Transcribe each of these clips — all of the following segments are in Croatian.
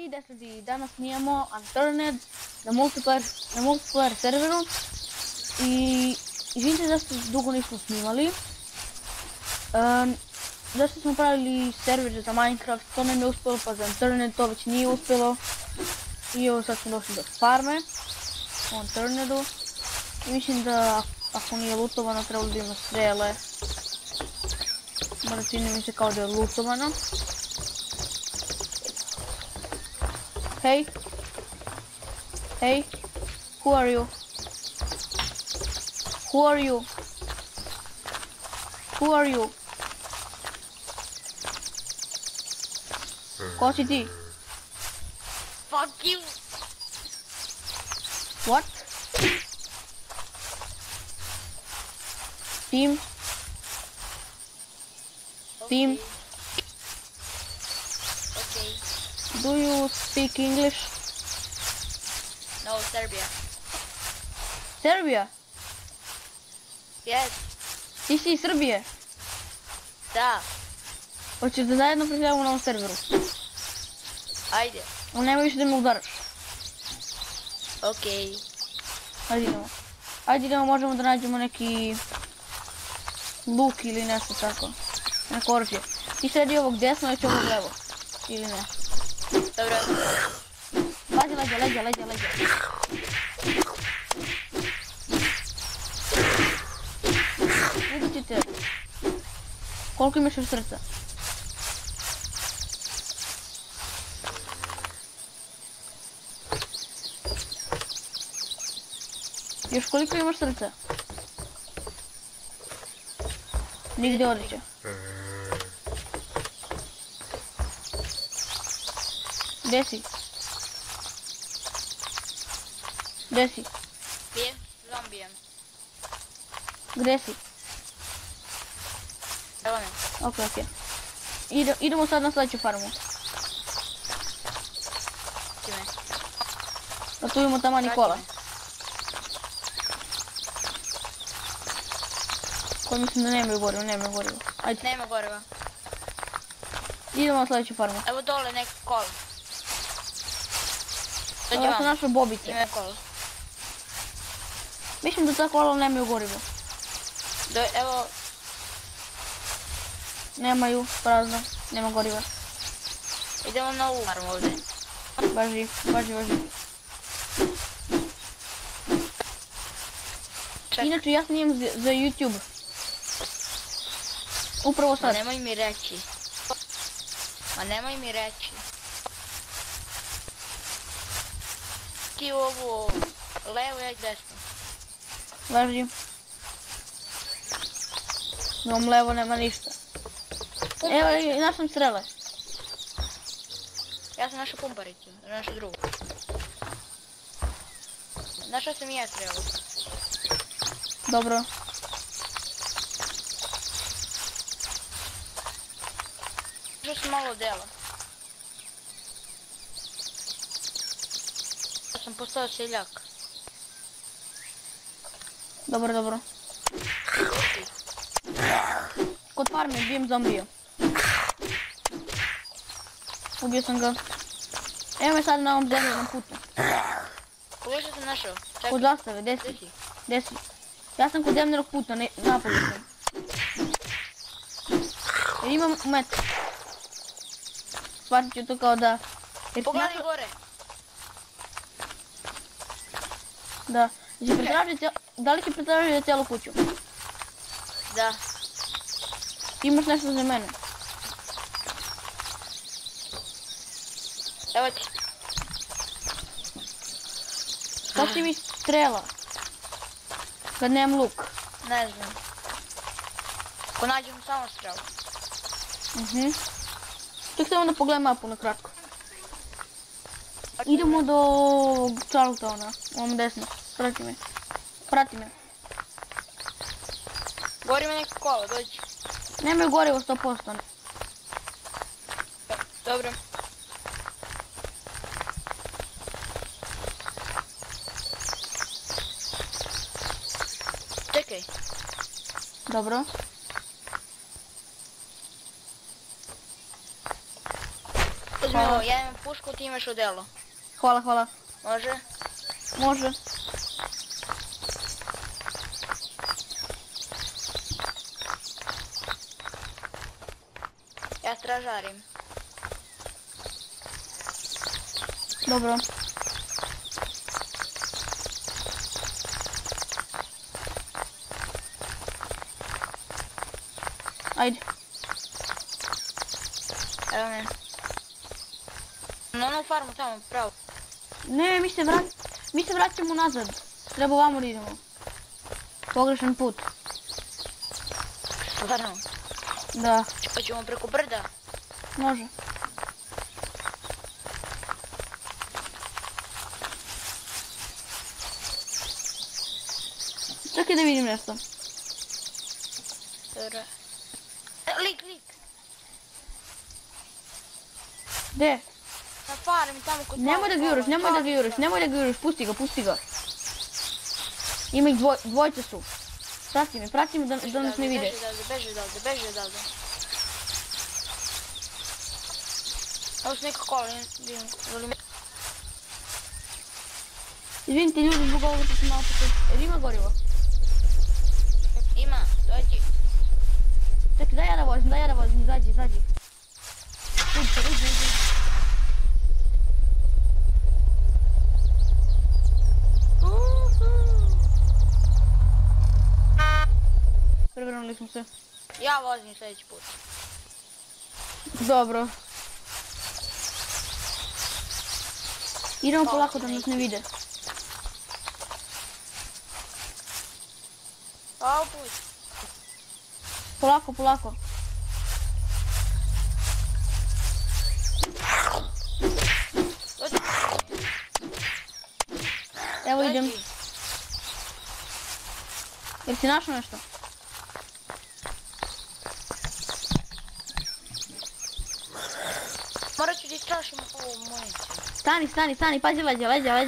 i deseti, danas snijamo Unturned na multiplayer serveru i izvinite da se dugo nismo snimali. Zašto smo pravili server za Minecraft, to nam je uspjelo, pa za Unturned to već nije uspjelo. I evo sad smo došli do farme u Unturnedu. I mislim da ako nije lootovano trebalo bi ima strele. Mada čini mi se kao da je lootovano. Hey, who are you? Who are you? Who are you? Ko si ti? Fuck you! What? Team? Team? Okay. Do you speak English? No, Serbia. Serbia? Yes. Ti si iz Srbije? Da. Hoćeš da zajedno preživamo na ovom serveru? Ajde. On nema više da me udaraš. Okej. Ajde idemo. Ajde idemo, možemo da nađemo neki luk ili nešto tako. Neko oružje. Ti sredi ovog desno, već ovog levo. Ili ne. Dobro. Leđa. Vidit ćete. Koliko imaš još srca? Još koliko imaš srca? Nigdje odličja. Gdje si? Bijem zombijem. Gdje si? Evo me. Ok. Idemo sad na sljedeću farmu. Čime? A tu imamo tamo Nikola. Koji mislim da nemaju gorivo. Ajde. Nema goriva. Idemo na sljedeću farmu. Evo dole neko kolo. Ovo su naše bobice. Ima kolo. Mislim da ta kola nemaju gorivo. Evo. Nemaju, prazno, nema goriva. Idemo na ovu farmu ovdje. Baži. Čekaj. Inače ja snimam za YouTube. Upravo Ma sad. nemoj mi reći. Ti ovu levo, ja desno. Baži. Imam levo, nema ništa. Evo, našao sam strele. Ja sam našao pumparicu, našu drugu. Našao sam i ja strelu. Dobro. Našao sam malo dela. Ja sam postao seljak. Dobro. Kod farme bijem zombija. Ubio sam ga. Evo me sad na ovom zemljenom putu. Koga što sam našao? Čekaj. Kod zastave, gdje si? Ja sam kod zemljenog puta, napolju sam. Jer imam met. Shvatit ću to kao da... Pogledaj gore. Da. Da li će pretražiti cijelu kuću? Da. Imaš nešto za mene? Evo ti. Kako si mi strela? Kad nemam luk. Ne znam. Ko nađemo samo strelu. Ček samo da pogledam mapu na kratko. Idemo do Charltona, ovom desno. Prati me. Gori me neko kola, dođi. Nemaju gorivo 100%. Dobro. Čekaj. Dobro. Uzmi ovo, ja imam pušku, ti imaš odelo. Hvala, hvala. Može? Može. Ja stražarim. Dobro. Ajde. Evo me. Na onu farmu tamo, pravo. Ne, mi se vraćamo nazad. Treba ovamo da idemo. Pogrešan put. Stvarno. Da, Hoćemo preko brda. može. Čekaj da vidim nešto. Dobro. Lik. Gde? Na farmi tamo kod Nemoj da ga juriš, pusti ga. Ima ih dvojce su. Prati me da nas ne vide. Beži odavde. Ovo su neka kola, volim. Izvinite ljudi zbog ovoga što sam malo počet. Jer ima gorivo? Ima, dođi. Čekaj, daj ja da vozim, izađi. Uđi. Prevrnuli smo se. Ja vozim sljedeći put. Dobro. Idemo polako da nas ne vide. Ovo put. Polako. Dođi. Evo idem. Jer si našao nešto? Morat ću da istrašim ovu municiju. Stani, pazi leđa.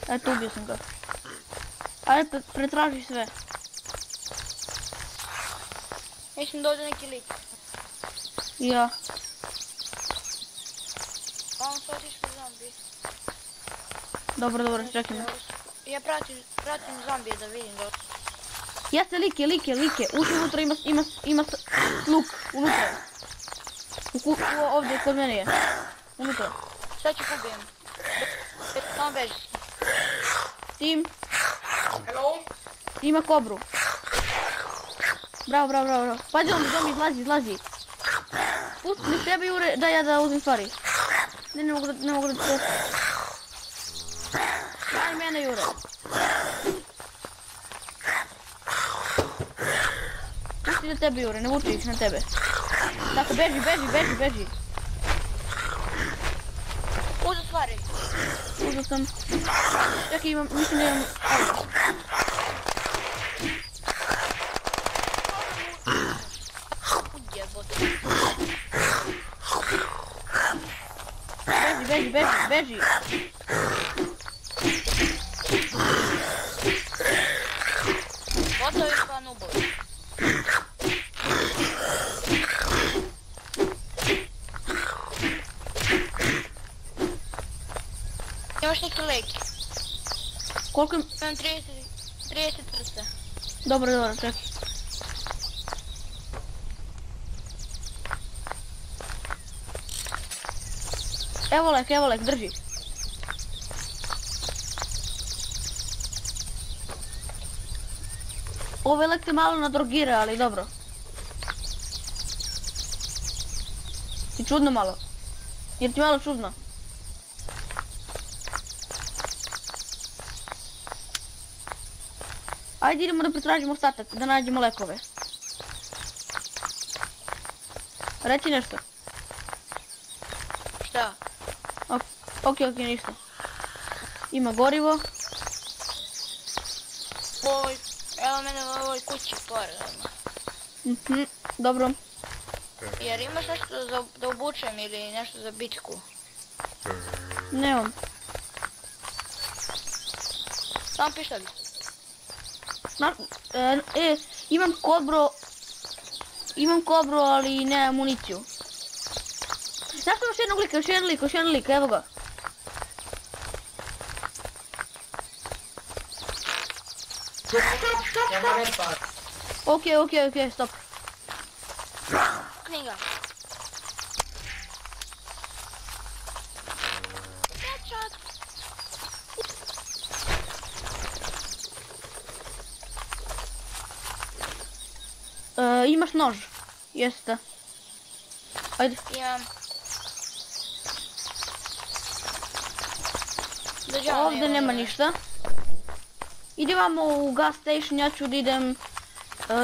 Eto, ubio sam ga. Ajde, pretraži sve. Mislim da ovdje neki lik. Ja. On su otišli zombi. Dobro, čekaj me. Ja pratim zombije da vidim da... Jeste, lik je. Ušli unutra, ima luk, unutra. Ovdje, kod mene je. Unutra. Sad ću pobijem. Samo beži. Tim, Hello? ima kobru. Bravo. Pazi, zombi izlazi. Pusti tebe, Jure, da uzmem stvari. Ne mogu da te... Daj mene, Jure. Pusti da tebe, Jure, ne vuči ih na tebe. Tako, beži. Uzeo stvari. Uzeo sam. Čekaj, mislim da imam... Ujebote. Beži. Gotovi pa nubovi. Imaš neki lek. Koliko im... Imam 30 prsta. Dobro, čekaj. Evo lek, drži. Ovaj lek te malo nadrogira, ali dobro. I čudno malo. Jer ti malo čudno. Ajde idemo da pretražimo ostatak, da nađemo lekove. Reci nešto. Šta? Ok, ništa. Ima gorivo. Evo mene u ovoj kući pored. Dobro. Jer imaš nešto da obučem ili nešto za bitku? Nemam. Samo pištolj. Imam kobru, ali ne municiju. Znaš još jedan lik, evo ga. Okej, stop. Knjiga. Headshot. Imaš nož? Jeste. Ajde. Imam. Dođe, Ovdje nema ništa. Idemo u gas station, ja ću da idem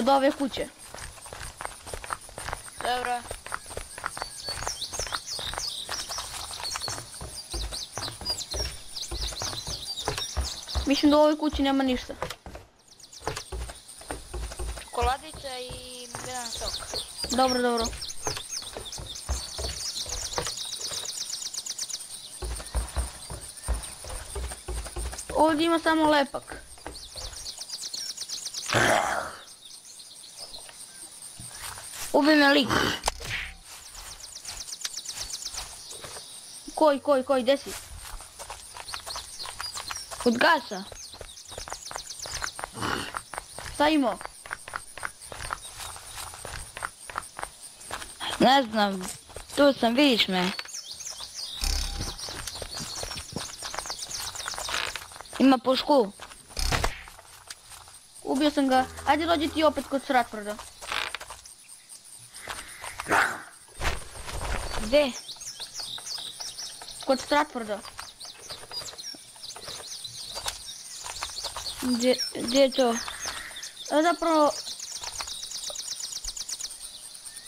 do ove kuće. Dobro. Mislim da u ovoj kući nema ništa. Čokoladica i jedan sok. Dobro. Ovdje ima samo lepak. Ubij me lik. Koji, gdje si? Kod gasa. Šta imao? Ne znam. Tu sam, vidiš me. Ima pušku. Ubio sam ga. Ajde dođi ti opet kod Stratforda. Gdje? Kod Stratforda. Gdje je to? Zapravo...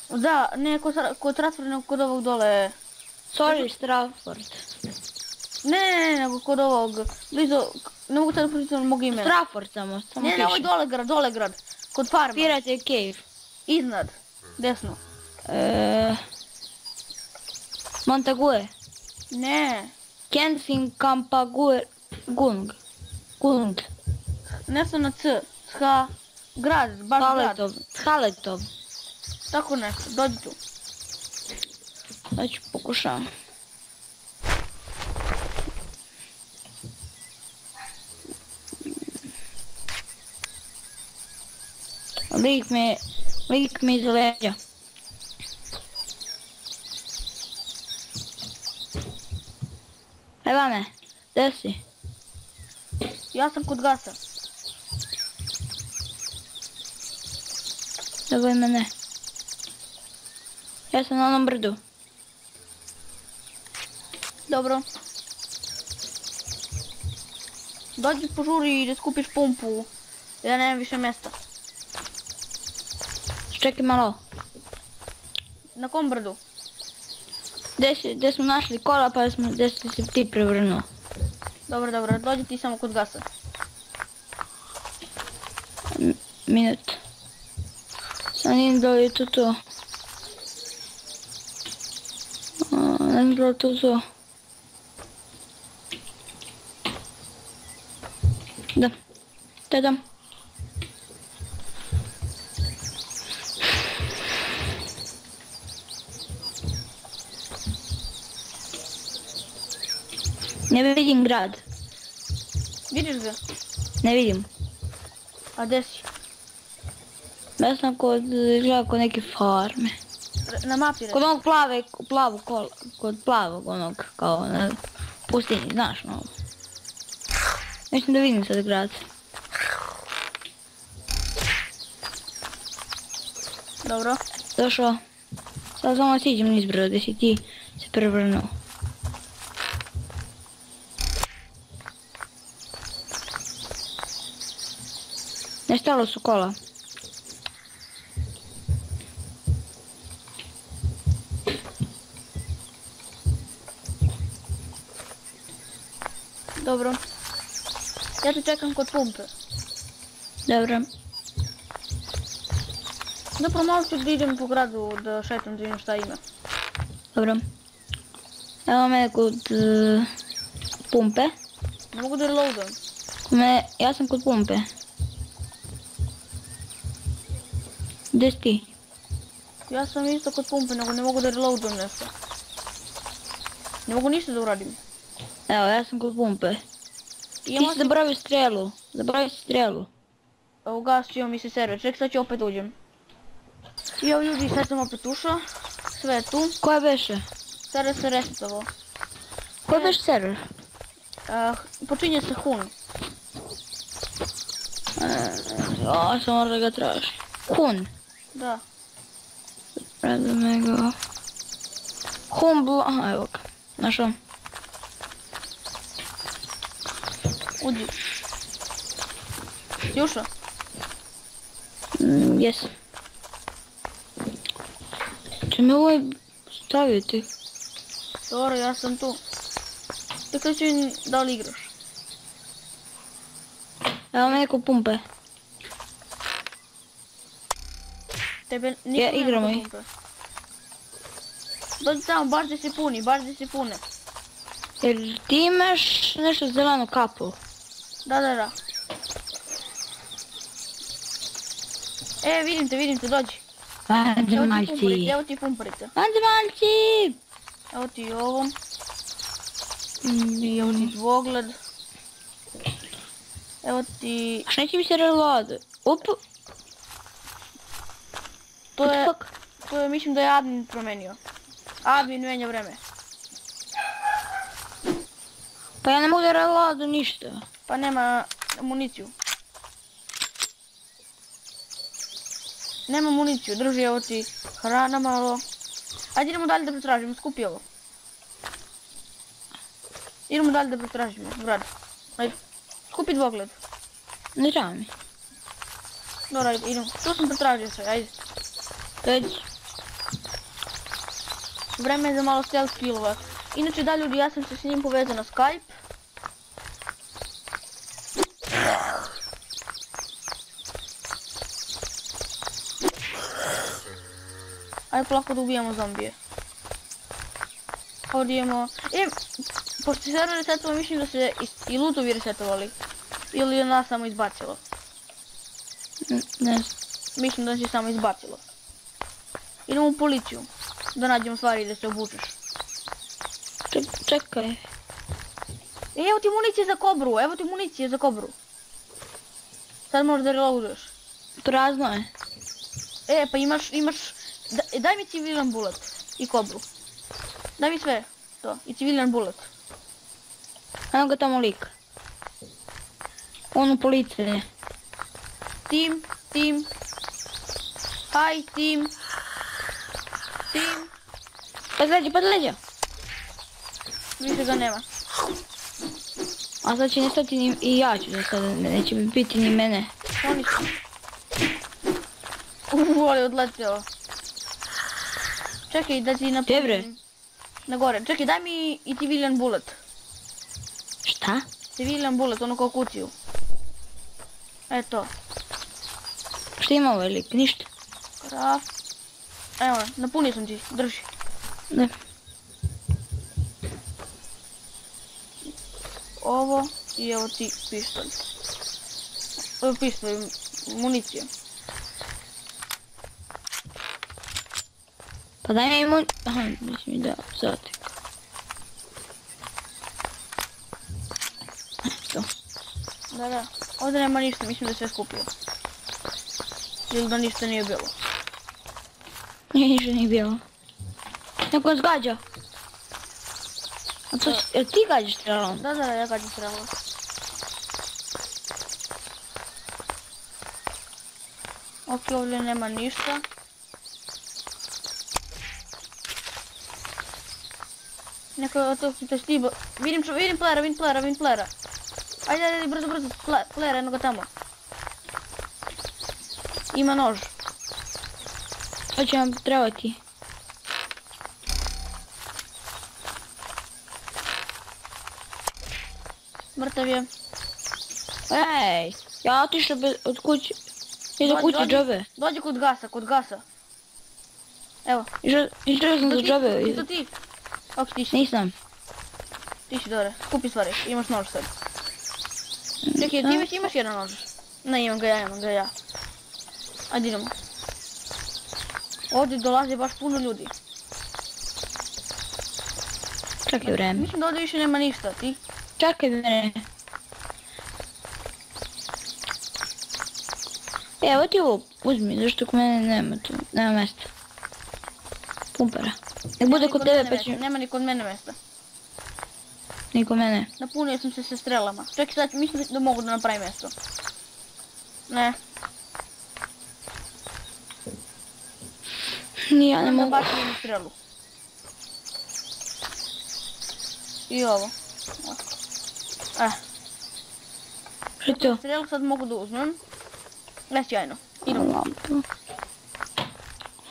Da, ne kod Stratforda, nego kod ovog dole. Sorry, Stratford. Ne, nego kod ovog. Blizu, ne mogu sad pročitati mogu imena. Stratford samo Ne, ovaj dole grad. Kod farma. Pirate Cave. Iznad. Desno. Montague. Ne. Kensing Kampagur. Gung. Ne sam na C. Grad, baš grad. Haletov. Tako nešto, dođi tu. Da ću pokušavam. Lik me iza leđa. Evo me, gdje si? Ja sam kod gasa. Evo mene. Ja sam na onom brdu. Dobro. Dođi požuri i da skupiš pumpu. Ja nemam više mjesta. Čekaj malo. Na kom brdu? Gdje smo našli kola pa gdje si se ti prevrnuo. Dobro, dođi ti samo kod gasa. Minut. Sad nijem da li je to. Ne znam da li to. Da. Tadam. Ne vidim grad. Vidiš ga? Ne vidim. A gdje si? Ja sam kod neke farme. Na mapi reći. Kod onog plavog kola. Kod plavog onog kao na pustinji, znaš ono. Mislim da vidim sad grad. Dobro. Došao. Sad samo siđem niz brda gdje si ti se prevrnuo. Nestalo su kola. Dobro. Ja te čekam kod pumpe. Dobro. Dobro, malo ću da idem po gradu da šetam da vidim šta ima. Dobro. Evo mene kod pumpe. Ne mogu da reloadam. Ja sam kod pumpe. Gdje si ti? Ja sam isto kod pumpe, nego ne mogu da reloadam nešto. Ne mogu ništa da uradim. Evo, ja sam kod pumpe. Ti Imao si zaboravio strelu. Zaboravio si strelu. Ugasio mi se server, ček sad ću opet uđem. Jo ljudi, sad sam opet ušao. Sve je tu. Koja beše? Server se resetovao. Koja beše server? Počinje se Hun. Ja, sam mora da ga traži. Hun. Da. Predame ga. Hun aha, evo ga. Našao. Uđi. Ti ušao? Jes. Če me ovaj stavio ti? Dobro, ja sam tu. Tek sad ću vidim da li igraš. Evo me neko pumpe. Tebe Ja, niko igramo nema ih. pumpe. Dođi tamo, baš da se puni, baš da se pune. Jer ti imaš nešto zelenu kapu. Da. Vidim te, dođi. Vanzemaljci. Evo ti pumparice. Vanzemaljci! Evo ti ovom. Evo ti dvogled. Evo ti... Aš neće mi se reload. Up. To je, mislim da je admin promenio. Admin menja vreme. Pa ja ne mogu da reloadu ništa. Pa nema municiju. Nema municiju, drži, evo ti hrana malo. Ajde idemo dalje da pretražimo, skupi ovo. Idemo dalje da pretražimo, brad. Ajde, skupi dvogled. Ne treba mi. Dobro, ajde, idemo. Tu sam pretražio sve, ajde. Dođi. Vreme je za malo stealth killova. Inače da ljudi, ja sam se s njim povezao na Skype. Ajde polako da ubijamo zombije. Ovdje imamo... pošto se server resetovao, mislim da se i lootovi resetovali. Ili je nas samo izbacilo. Ne znam. Mislim da se samo izbacilo. Idemo u policiju. Da nađemo stvari da se obučeš. Čekaj. Evo ti municije za kobru, Sad možeš da reloaduješ. Prazno je. Pa imaš... Daj mi civilian bullet i kobru. Daj mi sve to i civilian bullet. Eno ga tamo lik. On u policiji. Team. Hi, team. Pa leđa. Više ga nema. A sad će nestati i ja ću sada, neće mi biti ni mene. Oni su. Ali odleteo. Čekaj da ti napunim. Dobre. Na gore. Čekaj, daj mi i civilian bullet. Šta? Civilian bullet, ono kao kuciju. Eto. Šta ima ovaj lik? Ništa. Craft. Evo, napunio sam ti, drži. Ne. Ovo i evo ti pištolj. Ovo je pištolj, municija. Pa daj mi imun... Aha, nisi mi dao, sad. To. Da. Ovdje nema ništa, mislim da je sve skupio. Ili da ništa nije bilo. Nije ništa nije bilo. Neko nas gađa. A to jel ti gađaš strelom? Da, ja gađam strelom. Ok, ovdje nema ništa. Neko je to štibo. Vidim playera. Ajde, brzo, playera, jedno ga tamo. Ima nož. To će vam trebati. Mrtav je. Ej, ja otišao od kuće. Idu kuće džabe. Dođi kod gasa. Evo. Išao sam za džabe. Isto ti. Ok, ti si. Nisam. Ti si dobro. Kupi stvari, imaš nož sad. Čekaj, ti već imaš jedan nož. Ne, imam ga ja. Ajde idemo. Ovdje dolazi baš puno ljudi. Čekaj vreme. Mislim da ovdje više nema ništa, ti? Čekaj vreme. Evo ti ovo, uzmi, zašto kod mene nema tu, nema mjesta. Pumpera. Nek bude kod tebe pa ću... Nema ni kod mene mjesta. Ni kod mene. Napunio sam se sa strelama. Čekaj sad, mislim da mogu da napravim mjesto. Ne. Ni ja ne mogu. Nabacim jednu strelu. I ovo. Što je to? Strelu sad mogu da uzmem. Sjajno. Idemo.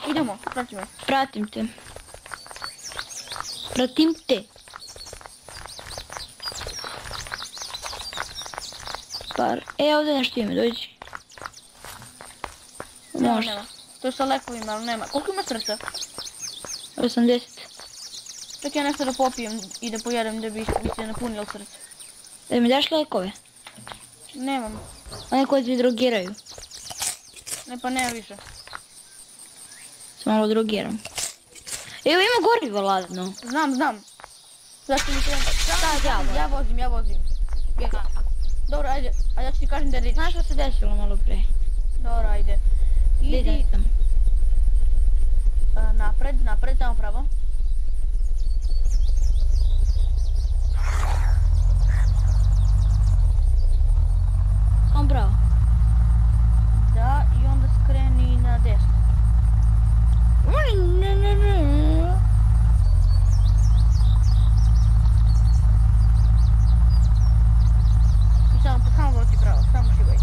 Idemo, prati me. Pratim te. Pratim te. Ovdje nešto ima, dođi. Može. Nema. To je sa lekovima, ali nema. Koliko ima srca? 80. Čak ja nešto da popijem i da pojedem da bi se napunilo srce. Da mi daš lekove? Nemam. One koji ti drogiraju. Ne, pa nema više. Se malo drogiram. Evo ima gorivo ladno. Znam. Zašto mi treba? Ja vozim. Dobro, ajde. A ja ću ti kažem da ideš. Znaš što se desilo malo pre? Dobro, ajde. Idi. Napred, tamo pravo. Tamo pravo. Da, i onda skreni na desno. I samo vrti pravo, samo šivaj.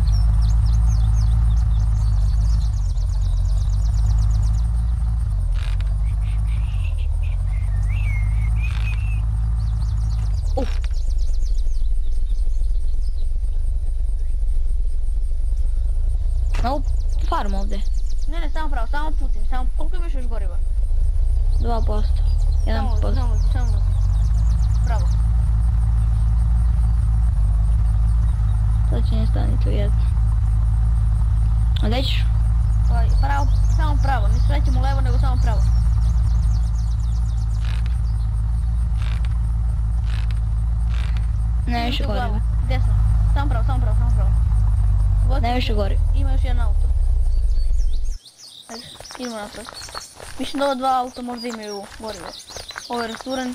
Malo farm ovdje. Ne, samo pravo, samo putim, koliko imaš još goriva? 2%. 1%. Samo vozi. Pravo. Sad će ne stani tu jedno. A gdje ćeš? Pravo, samo pravo, ne srećemo levo nego samo pravo. Ne više goriva. Desno, samo pravo. Ne više goriva. Ima još jedan auto. Ajde, idemo napred. Mislim da ova dva auta možda imaju gorivo. Ovo je restoran.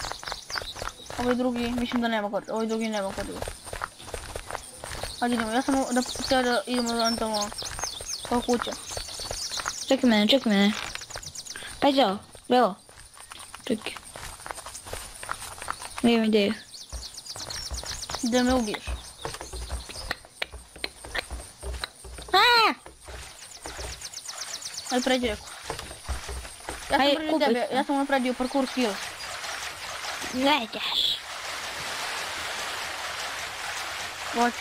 Ovaj drugi, mislim da nema gorivo. Ovaj drugi nema gorivo. Ajde idemo, ja sam htio da idemo da tamo kao kuća. Čekaj mene. Kaj ćeo? Levo. Čekaj. Imam ideju. Da me ubiješ. Ajde pređi reku. Ja sam napredio parkour skill. Gledaš. Hoću.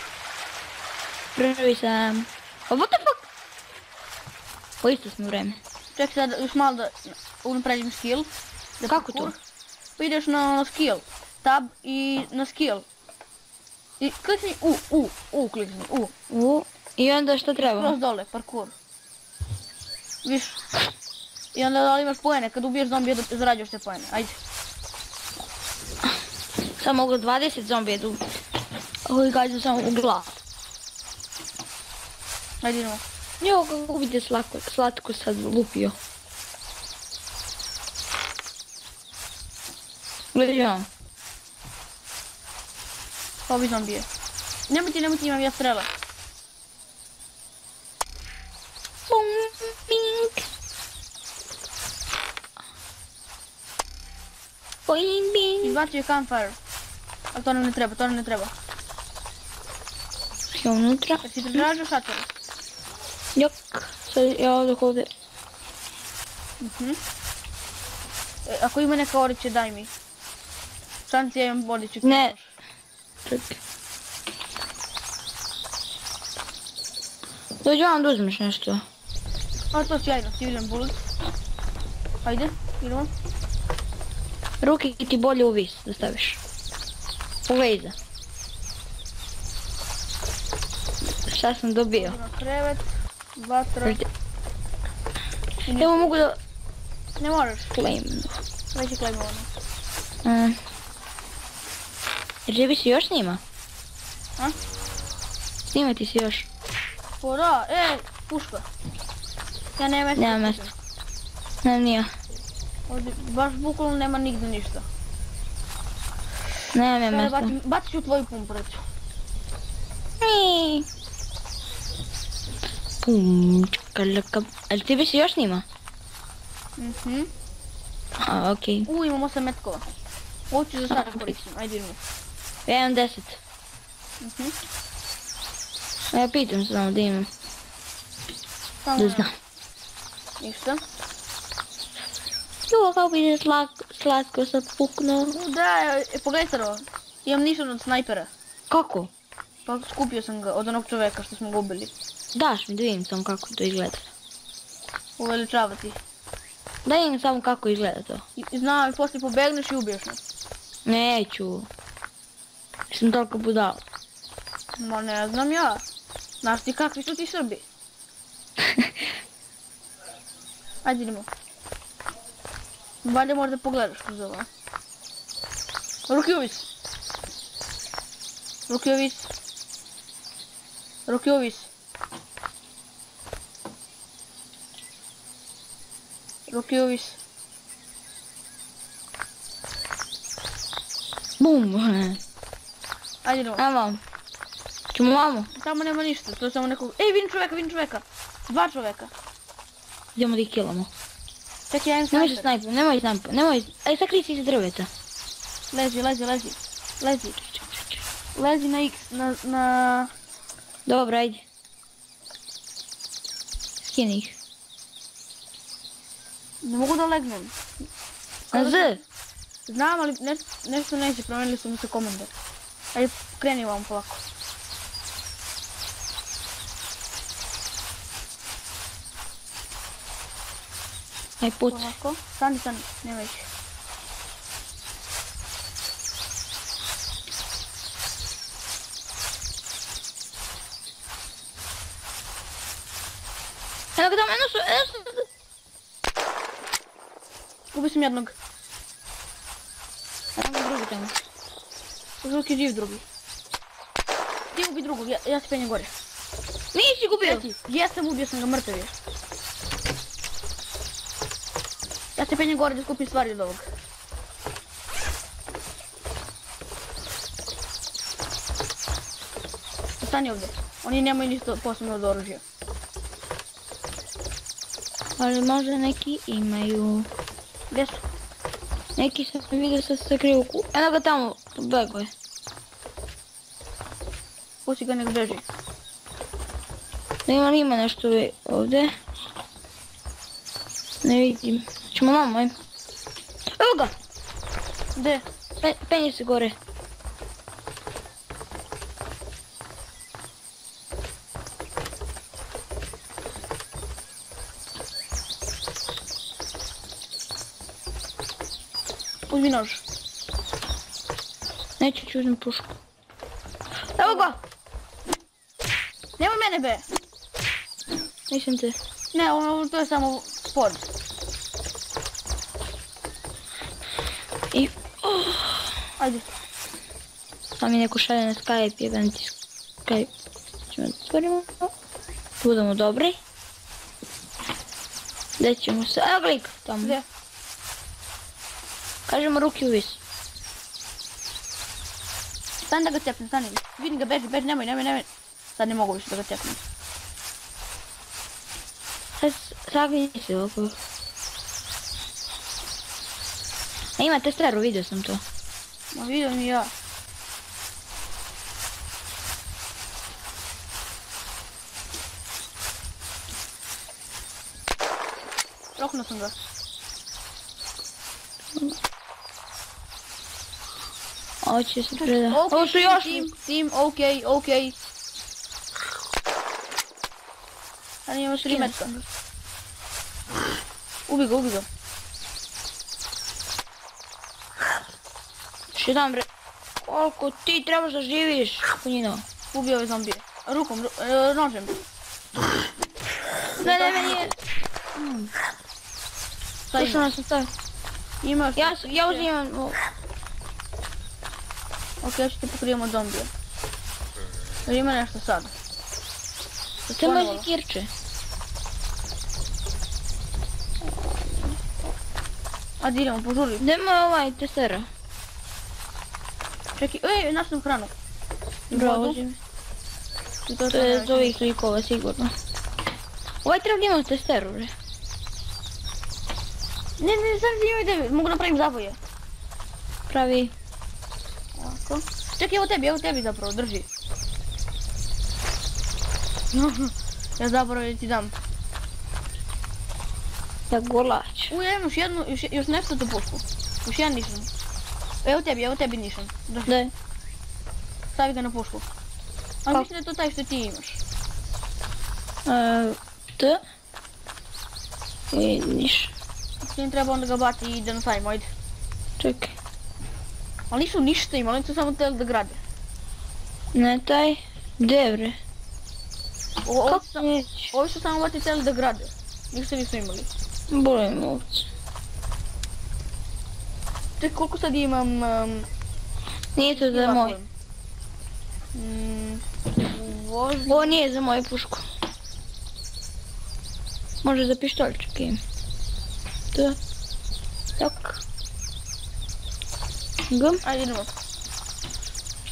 Prvi sam... What the fuck? Po isto smo vreme. Čekaj sad još malo da napredim skill. Kako to? Pa ideš na skill. Tab i na skill. I klikni klikni I onda što treba? Skroz dole, parkour. Viš. I onda da li imaš poene, kad ubiješ zombije zarađuješ te poene, ajde. Sam mogu 20 zombije tu. Ovo gađu samo u glavu. Ajde idemo. Jo, kako vidite slatko sad lupio. Gledaj on. Ovi zombije. Nemojte, imam ja strela. Bing. Boing, bing. Izbacio je campfire. Ali to nam ne treba. Ja unutra. Jer si pretražio šator. Jok. Sad ja ovdje. Ako ima neka oriće, daj mi. Šanci ja imam oriću. Ne. Čekaj. Dođi vam da uzmeš nešto. A to sjajno, civilian bullet. Ajde, idemo. Ruke ti bolje u vis da staviš. Pogledaj iza. Šta sam dobio? Na krevet, vatra. Evo mogu da... Ne možeš. Claim. Već je claimovano. Živi si još snima? A? Snimati si još? O da, puška. Ja nemam mjesta. Nema mjesta. Nemam nija. Ovdje baš bukvalno nema nigdje ništa. Nemam ja mjesta. Bacit ću tvoju pumpreću. Pum, čakalaka. Ali ti bi si još snima? Mhm. A, okej. Imam 8 metkova. Ovo ću za sada koristim, ajde idemo. Ja imam 10. Mhm. Ja pitam samo da imam. Samo Da znam. Ništa. Jo, kako bi se slatko sad puknuo. Da, pogledaj sad ovo. Imam nišan od snajpera. Kako? Pa skupio sam ga od onog čoveka što smo ga ubili. Daš mi da vidim samo kako to izgleda. Uveličavati. Da vidim samo kako izgleda to. Znam, i poslije pobegneš i ubiješ nas. Neću. Sam toliko budala. Ma ne znam ja. Znaš ti kakvi su ti Srbi? Ajde idemo. Valjda možda pogledaš kroz ovo. Ruki uvis. Ruki uvis. Ruki uvis. Ruki uvis. Bum. Ajde idemo. Evo. Čemo vamo. Tamo nema ništa, to je samo nekog... vidim čoveka! 2 čoveka. Idemo da ih killamo. Čekaj, ja imam Nemoj snajper. se snajper, nemoj. Aj, sakri se iza drveta. Lezi. Lezi na X, na... Dobro, ajde. Skini ih. Ne mogu da legnem. Na Z. Znam, ali nešto neće, promijenili su mi se komande. Ajde, kreni vam polako. Aj, pucaj. Polako. Stani, nema ih. Eno ga tamo, eno su. Ubio sam jednog. Eno ga drugi tamo. Uzrok je živ drugi. Ti ubi drugog, ja se penjem gore. Nisi gubio. Jesam, ubio sam ga, mrtav je. Ja se penjem gore da skupim stvari od ovog. Stani ovdje. Oni nemaju ništa posebno od oružja. Ali možda neki imaju. Gdje su? Neki sam vidio se sakriju u ku. Eno ga tamo, pobegao je. Pusti ga nek beži. Ima nešto ovdje. Ne vidim. Ćemo vamo, ajmo. Evo ga! Gdje? Penje se gore. Uzmi nož. Neću ću uzmem pušku. Evo ga! Nema mene be! Nisam te. Ne, to je samo pod. I... Ajde. Sam mi neko šalje na Skype, jebem ti Skype. Ćemo da otvorimo. Budemo dobri. Gdje ćemo se... Evo ga lik tamo. Gdje? Kažemo ruki uvis. Stani da ga cepnem, stani. Vidim ga, beži, nemoj. Sad ne mogu više da ga cepnem. Sagni se oko. A ima testeru, vidio sam to. Ma vidio mi ja. Roknuo sam ga. Ovo će se preda. Ovo Ovo su još... Tim, okej. Sad imamo 3 metka. Ubi ga. Še dam bre... Koliko ti trebaš da živiš, konjino? Ubio ove zombije. Rukom, nožem. Ne, meni je... šta Slušaj ima? nas ostavi. Imaš... Ja uzimam... Ok, ja ću ti pokrijem od zombija. Jer ima nešto sad. To je moje sekirče. Ajde idemo, požuri. Gdje je testera? Čekaj, našli sam hranu. Bravo, uzim. To je iz ovih likova sigurno. Treba da imam testeru, bre. Ne, sad imaj mogu napravim zavoje. Pravi. Ovako. Čekaj, evo tebi zapravo, drži. Ja zapravo ti dam. Da golač. Ja imam još nešto za pušku. Još jedan nišan. Evo tebi nišan. Drži. Daj. Stavi ga na pušku. Ali mislim da je to taj što ti imaš. T. I niš. Ti treba onda ga bati i da nastavimo, ajde. Čekaj. Ali nisu ništa ima, oni su samo htjeli da grade. Ne taj. Gdje bre? Kako neće? Ovi su samo bati htjeli da grade. Ništa nisu imali. Bolim ovce. Čekaj, koliko sad imam... Nije to za moj. Ovo nije za moju pušku. Može za pištoljčak imam. To. Tak. Gum. Ajde idemo.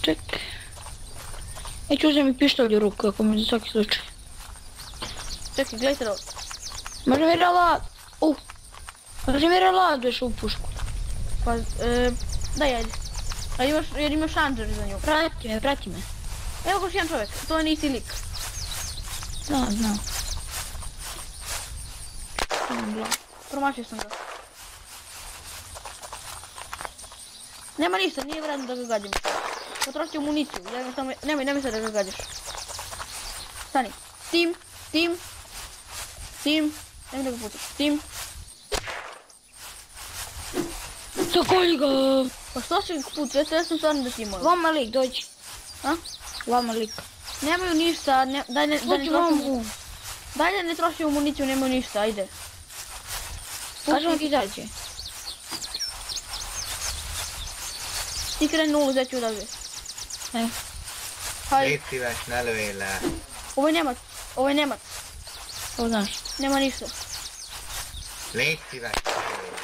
Čekaj. Ja ću uzem i pištolj u ruku ako mi za svaki slučaj. Čekaj, gledajte ovo. Može mi relad... Može mi reladuješ u pušku. Pa, daj ajde. Jer imaš šanđer za nju. Prati me. Evo ga još jedan čovjek, to je nisi lik. Znam. Promašio sam ga. Nema ništa, nije vredno da ga gađam. Potrošio municiju, nemoj sad da ga gađaš. Stani. Tim. Nemoj da ga pucaš. Tim. Zakolji ga! Pa što si ga pucao? Ja sam stvarno da ti imao. Vama lik, dođi. A? Vama lik. Nemaju ništa, daj da ne trošimo municiju, nemaju ništa, ajde. Kažem ti izađe. Ti kreni nulu, zeću odavde. Légy ne lőjél le. Ovo je Nemac. Ovo znaš. Nema ništa. Légy szíves, ne lőjél.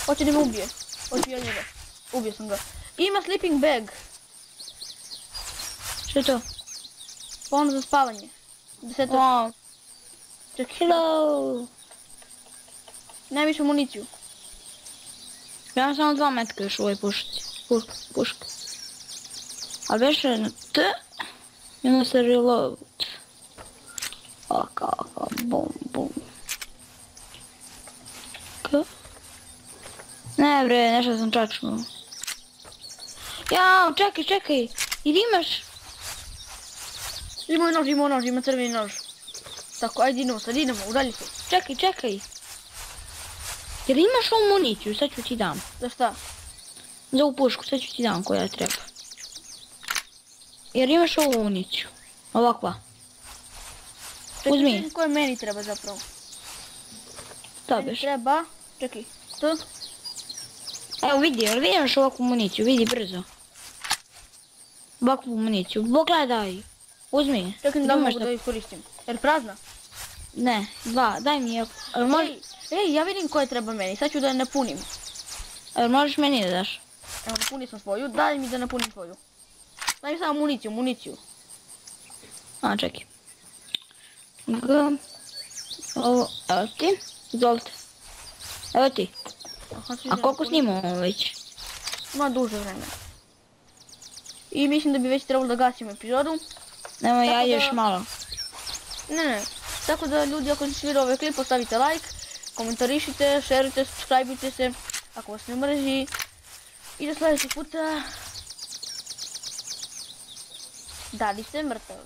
Hoće da me ubije. Hoću ja njega. Ubio sam ga. Ima sleeping bag. Što je to? Pa ono za spavanje. Wow. Čekaj. Hello. Najviše municiju. Ja imam samo 2 metka još u ovoj puški. Ali više na T. I onda se reload. Bum. Ne bre, nešto sam čačnuo. Jao, čekaj. Ili imaš? Imao nož, ima crveni nož. Tako, ajde idemo, udalji se. Čekaj. Jer imaš ovu municiju, sad ću ti dam. Za šta? Za ovu pušku, sad ću ti dam koja treba. Jer imaš ovu municiju. Ovakva. Uzmi. Koje meni treba zapravo? Dobiješ. Treba, čekaj, to? Evo vidi, jel vidiš ovakvu municiju, vidi brzo. Ovakvu municiju, pogledaj. Uzmi. Čekaj, da mogu da iskoristim. Jer prazna? Ne, 2, daj mi je. Ej, ja vidim koje treba meni, sad ću da je napunim. Možeš meni da daš? Evo, napunio sam svoju, daj mi da napunim svoju. Daj mi samo municiju. A, čekaj. Ovo, evo ti, izvolite. Evo ti. A koliko snimamo već? Ima duže vremena. I mislim da bi već trebalo da gasimo epizodu. Nemoj, ja još malo. Ne. Tako da ljudi, ako se sviđa ovaj klip, ostavite like, komentarišite, šerujte, subscribeujte se, ako vas ne mrzi. I do sljedećeg puta. Da li ste mrtav?